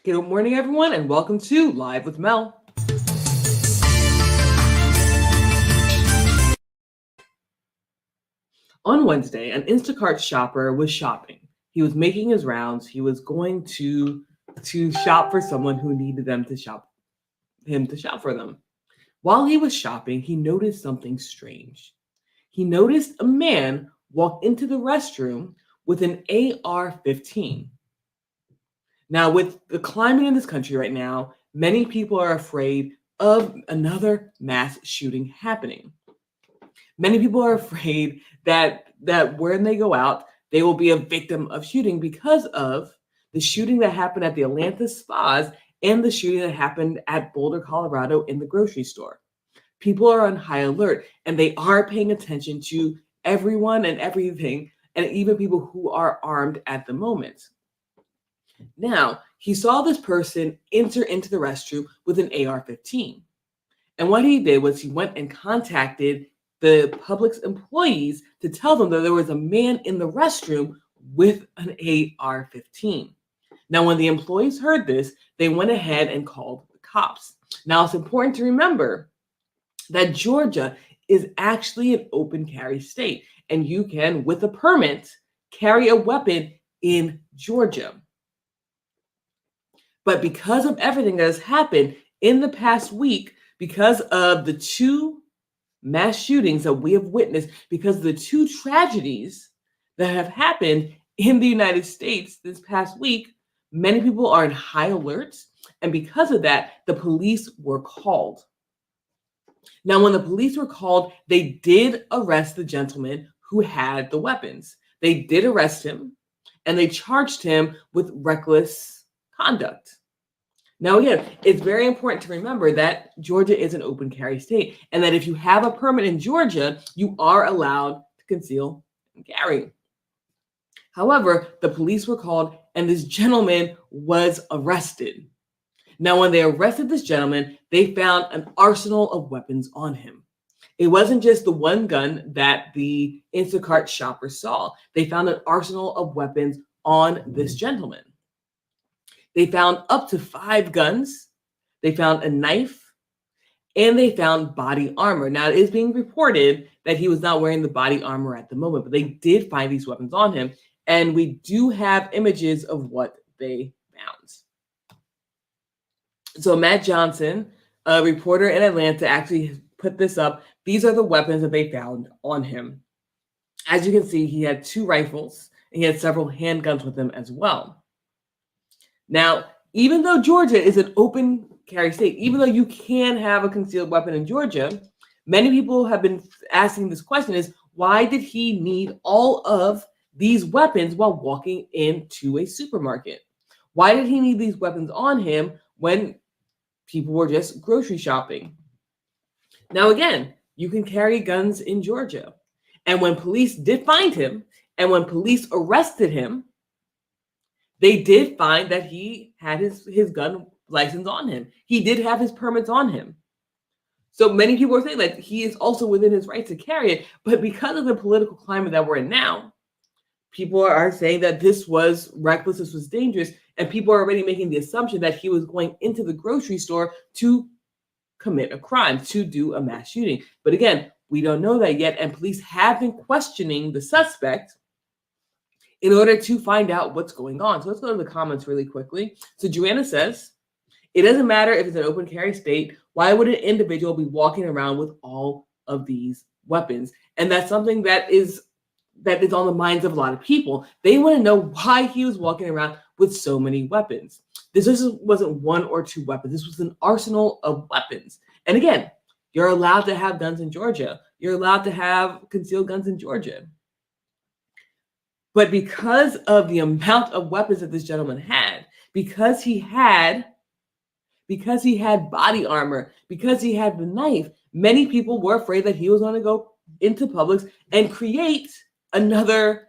Good morning, everyone, and welcome to Live with Mel. On Wednesday, an Instacart shopper was shopping. He was making his rounds. He was going to shop for someone who needed him to shop for them. While he was shopping, he noticed something strange. He noticed a man walk into the restroom with an AR-15. Now, with the climate in this country right now, many people are afraid of another mass shooting happening. Many people are afraid that when they go out, they will be a victim of shooting because of the shooting that happened at the Atlanta spas and the shooting that happened at Boulder, Colorado in the grocery store. People are on high alert and they are paying attention to everyone and everything, and even people who are armed at the moment. Now, he saw this person enter into the restroom with an AR-15. And what he did was he went and contacted the Publix employees to tell them that there was a man in the restroom with an AR-15. Now, when the employees heard this, they went ahead and called the cops. Now, it's important to remember that Georgia is actually an open carry state, and you can, with a permit, carry a weapon in Georgia. But because of everything that has happened in the past week, because of the two mass shootings that we have witnessed, because of the two tragedies that have happened in the United States this past week, many people are in high alert. And because of that, the police were called. Now, when the police were called, they did arrest the gentleman who had the weapons. They did arrest him, and they charged him with reckless conduct. Now, again, it's very important to remember that Georgia is an open carry state, and that if you have a permit in Georgia, you are allowed to conceal and carry. However, the police were called, and this gentleman was arrested. Now, when they arrested this gentleman, they found an arsenal of weapons on him. It wasn't just the one gun that the Instacart shopper saw. They found an arsenal of weapons on this gentleman. They found up to 5 guns, they found a knife, and they found body armor. Now, it is being reported that he was not wearing the body armor at the moment, but they did find these weapons on him, and we do have images of what they found. So Matt Johnson, a reporter in Atlanta, actually put this up. These are the weapons that they found on him. As you can see, he had 2 rifles, and he had several handguns with him as well. Now, even though Georgia is an open carry state, even though you can have a concealed weapon in Georgia, many people have been asking this question is, why did he need all of these weapons while walking into a supermarket? Why did he need these weapons on him when people were just grocery shopping? Now, again, you can carry guns in Georgia. And when police did find him, and when police arrested him, they did find that he had his gun license on him. He did have his permits on him. So many people are saying that he is also within his right to carry it. But because of the political climate that we're in now, people are saying that this was reckless, this was dangerous, and people are already making the assumption that he was going into the grocery store to commit a crime, to do a mass shooting. But again, we don't know that yet, and police have been questioning the suspect in order to find out what's going on. So let's go to the comments really quickly. So Joanna says, it doesn't matter if it's an open carry state. Why would an individual be walking around with all of these weapons? And that's something that is on the minds of a lot of people. They want to know why he was walking around with so many weapons. This wasn't 1 or 2 weapons. This was an arsenal of weapons. And again, you're allowed to have guns in Georgia. You're allowed to have concealed guns in Georgia. But because of the amount of weapons that this gentleman had, because he had body armor, because he had the knife, many people were afraid that he was going to go into Publix and create another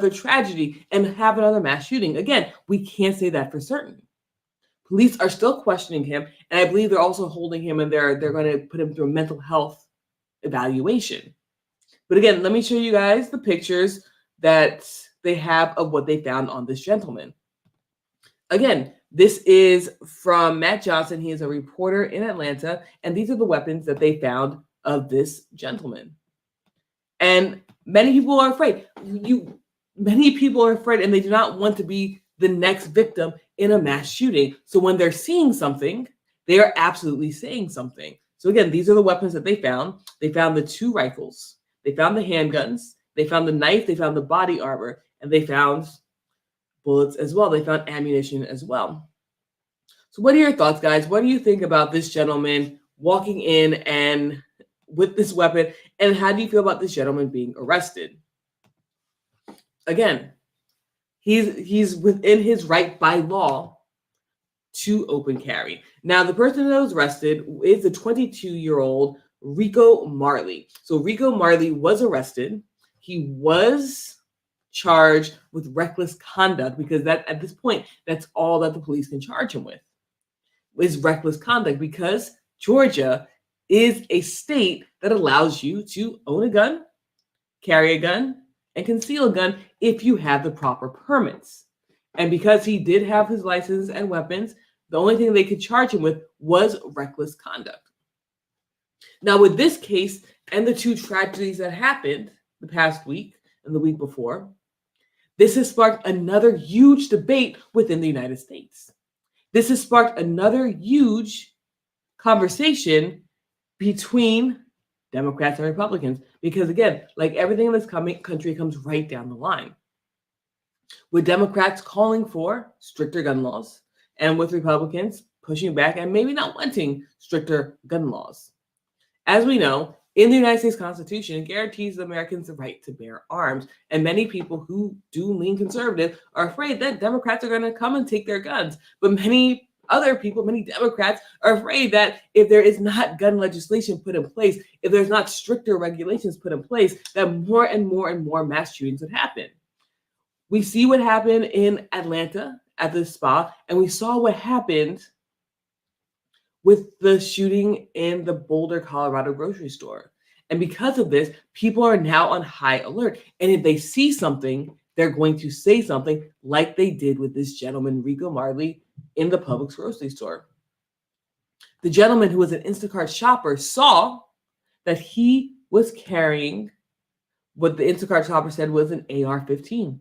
tragedy and have another mass shooting. Again, we can't say that for certain. Police are still questioning him, and I believe they're also holding him, and they're going to put him through a mental health evaluation. But again, let me show you guys the pictures that they have of what they found on this gentleman. Again, This is from Matt Johnson. He is a reporter in Atlanta, and these are the weapons that they found of this gentleman. And many people are afraid. Many people are afraid, and they do not want to be the next victim in a mass shooting. So when they're seeing something, they are absolutely saying something. So again, these are the weapons that they found. They found the 2 rifles. They found the handguns. They found the knife. They found the body armor, and they found bullets as well. They found ammunition as well. So what are your thoughts, guys? What do you think about this gentleman walking in and with this weapon, and how do you feel about this gentleman being arrested? Again, he's within his right by law to open carry. Now, the person that was arrested is a 22-year-old Rico Marley. So Rico Marley was arrested. He was charged with reckless conduct, because that at this point, that's all that the police can charge him with, is reckless conduct, because Georgia is a state that allows you to own a gun, carry a gun, and conceal a gun if you have the proper permits. And because he did have his license and weapons, the only thing they could charge him with was reckless conduct. Now, with this case and the 2 tragedies that happened the past week and the week before, this has sparked another huge debate within the United States. This has sparked another huge conversation between Democrats and Republicans, because again, like everything in this country comes right down the line, with Democrats calling for stricter gun laws and with Republicans pushing back and maybe not wanting stricter gun laws. As we know, in the United States Constitution, it guarantees Americans the right to bear arms, and many people who do lean conservative are afraid that Democrats are going to come and take their guns. But many other people, many Democrats, are afraid that if there is not gun legislation put in place, if there's not stricter regulations put in place, that more and more and more mass shootings would happen. We see what happened in Atlanta at the spa, and we saw what happened with the shooting in the Boulder, Colorado grocery store. And because of this, people are now on high alert. And if they see something, they're going to say something, like they did with this gentleman, Rico Marley, in the Publix grocery store. The gentleman, who was an Instacart shopper, saw that he was carrying what the Instacart shopper said was an AR-15.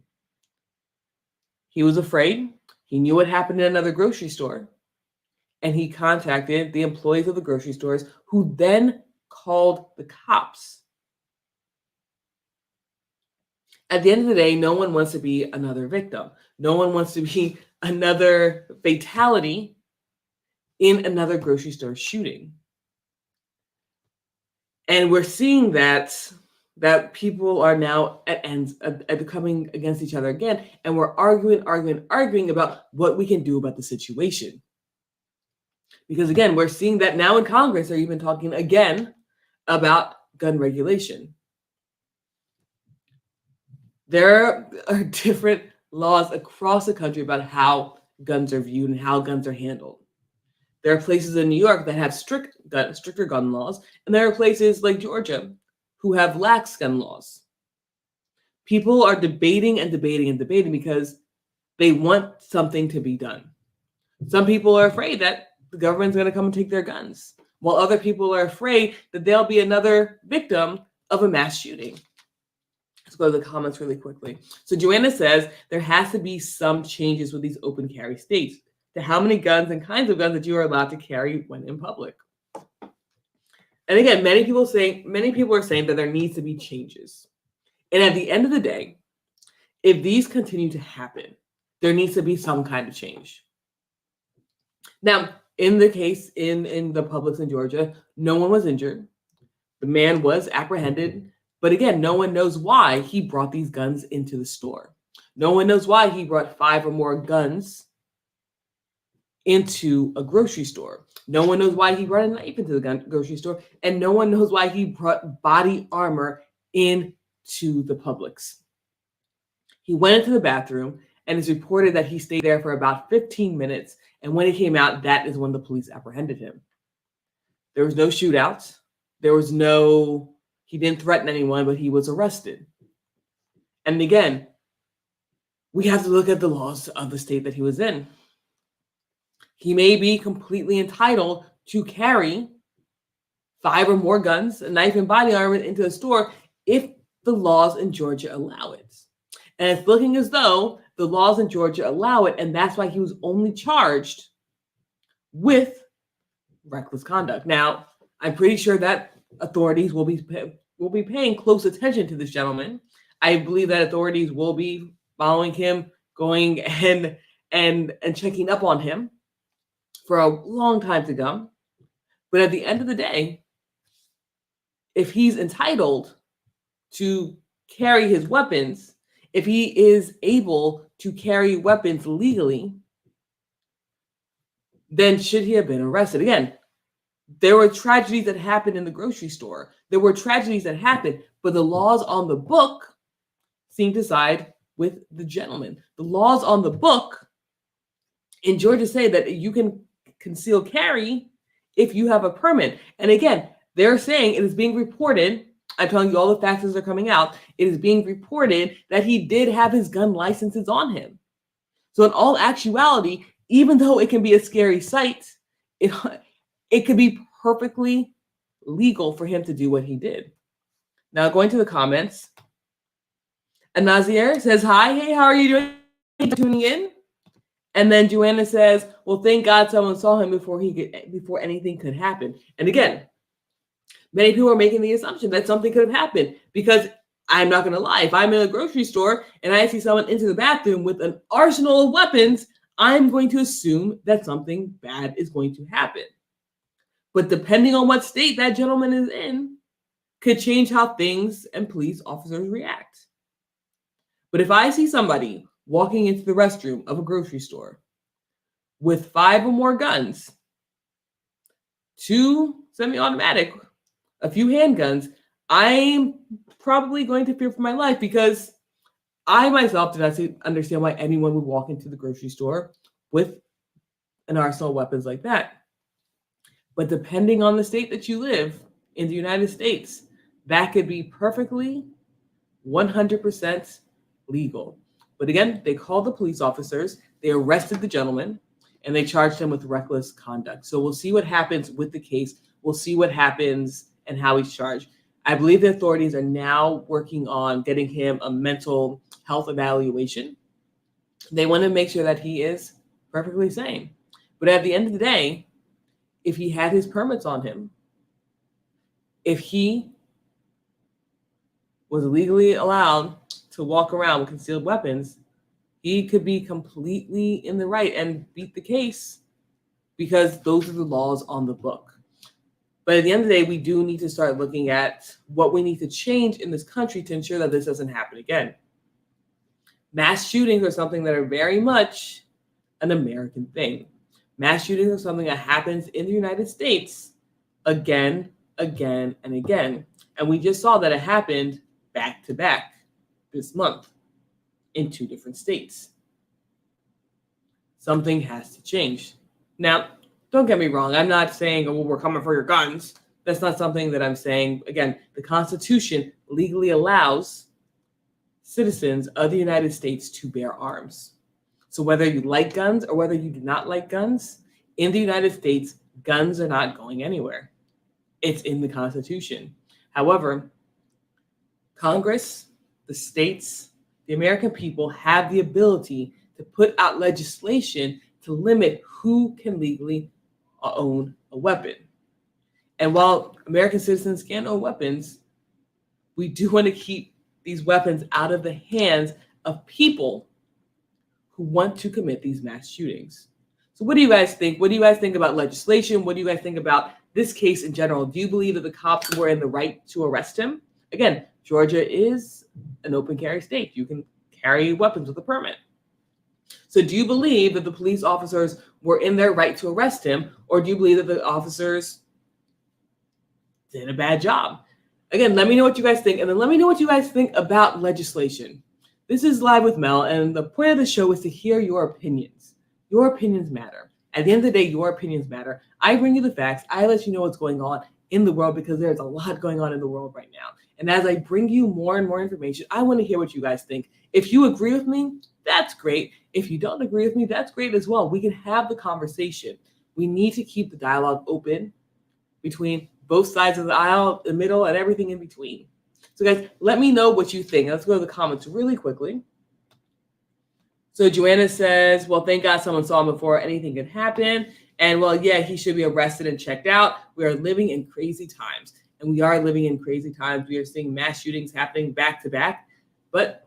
He was afraid. He knew what happened in another grocery store, and he contacted the employees of the grocery stores, who then called the cops. At the end of the day, no one wants to be another victim. No one wants to be another fatality in another grocery store shooting. And we're seeing that people are now at ends, coming against each other again, and we're arguing about what we can do about the situation. Because again, we're seeing that now in Congress, they're even talking again about gun regulation. There are different laws across the country about how guns are viewed and how guns are handled. There are places in New York that have stricter gun laws, and there are places like Georgia who have lax gun laws. People are debating because they want something to be done. Some people are afraid that the government's going to come and take their guns, while other people are afraid that they'll be another victim of a mass shooting. Let's go to the comments really quickly. So Joanna says there has to be some changes with these open carry states to how many guns and kinds of guns that you are allowed to carry when in public. And again, many people are saying that there needs to be changes. And at the end of the day, if these continue to happen, there needs to be some kind of change. Now, in the case in the Publix in Georgia, no one was injured. The man was apprehended. But again, no one knows why he brought these guns into the store. No one knows why he brought 5 or more guns into a grocery store. No one knows why he brought a knife into the grocery store. And no one knows why he brought body armor into the Publix. He went into the bathroom, and it's reported that he stayed there for about 15 minutes. And when he came out, that is when the police apprehended him. There was no shootout. He didn't threaten anyone, but he was arrested. And again, we have to look at the laws of the state that he was in. He may be completely entitled to carry 5 or more guns, a knife, and body armor into a store if the laws in Georgia allow it. And it's looking as though the laws in Georgia allow it, and that's why he was only charged with reckless conduct. Now, I'm pretty sure that authorities will be paying close attention to this gentleman. I believe that authorities will be following him, going and checking up on him for a long time to come. But at the end of the day, if he's entitled to carry his weapons, if he is able to carry weapons legally, then should he have been arrested? Again, there were tragedies that happened in the grocery store. There were tragedies that happened, but the laws on the book seem to side with the gentleman. The laws on the book in Georgia say that you can conceal carry if you have a permit. And again, they're saying it is being reported. I'm telling you all the facts as they're coming out. It is being reported that he did have his gun licenses on him. So in all actuality, even though it can be a scary sight, it could be perfectly legal for him to do what he did. Now, going to the comments, Anazir says, hi, hey, how are you doing? Tuning in. And then Joanna says, well, thank God someone saw him before anything could happen. And again, many people are making the assumption that something could have happened, because I'm not going to lie. If I'm in a grocery store and I see someone into the bathroom with an arsenal of weapons, I'm going to assume that something bad is going to happen. But depending on what state that gentleman is in, could change how things and police officers react. But if I see somebody walking into the restroom of a grocery store with 5 or more guns, 2 semi-automatic, a few handguns, I'm probably going to fear for my life, because I myself do not understand why anyone would walk into the grocery store with an arsenal of weapons like that. But depending on the state that you live in the United States, that could be perfectly 100% legal. But again, they called the police officers, they arrested the gentleman, and they charged him with reckless conduct. So we'll see what happens with the case. We'll see what happens and how he's charged. I believe the authorities are now working on getting him a mental health evaluation. They want to make sure that he is perfectly sane. But at the end of the day, if he had his permits on him, if he was legally allowed to walk around with concealed weapons, he could be completely in the right and beat the case, because those are the laws on the book. But at the end of the day, we do need to start looking at what we need to change in this country to ensure that this doesn't happen again. Mass shootings are something that are very much an American thing. Mass shootings are something that happens in the United States again, and again. And we just saw that it happened back to back this month in 2 different states. Something has to change. Now, don't get me wrong. I'm not saying, oh, well, we're coming for your guns. That's not something that I'm saying. Again, the Constitution legally allows citizens of the United States to bear arms. So whether you like guns or whether you do not like guns, in the United States, guns are not going anywhere. It's in the Constitution. However, Congress, the states, the American people have the ability to put out legislation to limit who can legally own a weapon. And while American citizens can own weapons, we do want to keep these weapons out of the hands of people who want to commit these mass shootings. So what do you guys think? What do you guys think about legislation? What do you guys think about this case in general? Do you believe that the cops were in the right to arrest him? Again, Georgia is an open carry state. You can carry weapons with a permit. So do you believe that the police officers were in their right to arrest him, or do you believe that the officers did a bad job? Again, let me know what you guys think, and then let me know what you guys think about legislation. This is Live with Mel, and the point of the show is to hear your opinions. Your opinions matter. At the end of the day, your opinions matter. I bring you the facts. I let you know what's going on in the world, because there's a lot going on in the world right now. And as I bring you more and more information, I want to hear what you guys think. If you agree with me, that's great. If you don't agree with me, that's great as well. We can have the conversation. We need to keep the dialogue open between both sides of the aisle, the middle, and everything in between. So guys, let me know what you think. Let's go to the comments really quickly. So Joanna says, well, thank God someone saw him before anything could happen. And well, yeah, he should be arrested and checked out. We are living in crazy times. And we are living in crazy times. We are seeing mass shootings happening back to back. But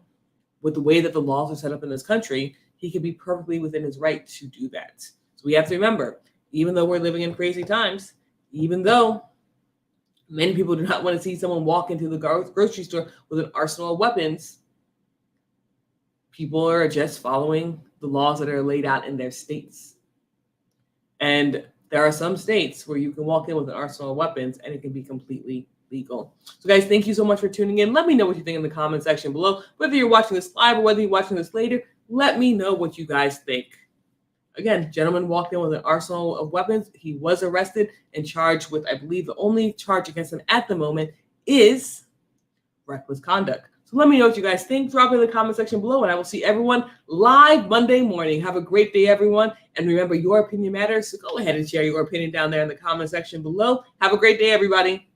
with the way that the laws are set up in this country, he could be perfectly within his right to do that. So we have to remember, even though we're living in crazy times, even though many people do not want to see someone walk into the grocery store with an arsenal of weapons, people are just following the laws that are laid out in their states. And there are some states where you can walk in with an arsenal of weapons and it can be completely legal. So guys, thank you so much for tuning in. Let me know what you think in the comment section below. Whether you're watching this live or whether you're watching this later, let me know what you guys think. Again, gentleman walked in with an arsenal of weapons. He was arrested and charged with, I believe, the only charge against him at the moment is reckless conduct. So let me know what you guys think. Drop it in the comment section below, and I will see everyone live Monday morning. Have a great day, everyone. And remember, your opinion matters. So go ahead and share your opinion down there in the comment section below. Have a great day, everybody.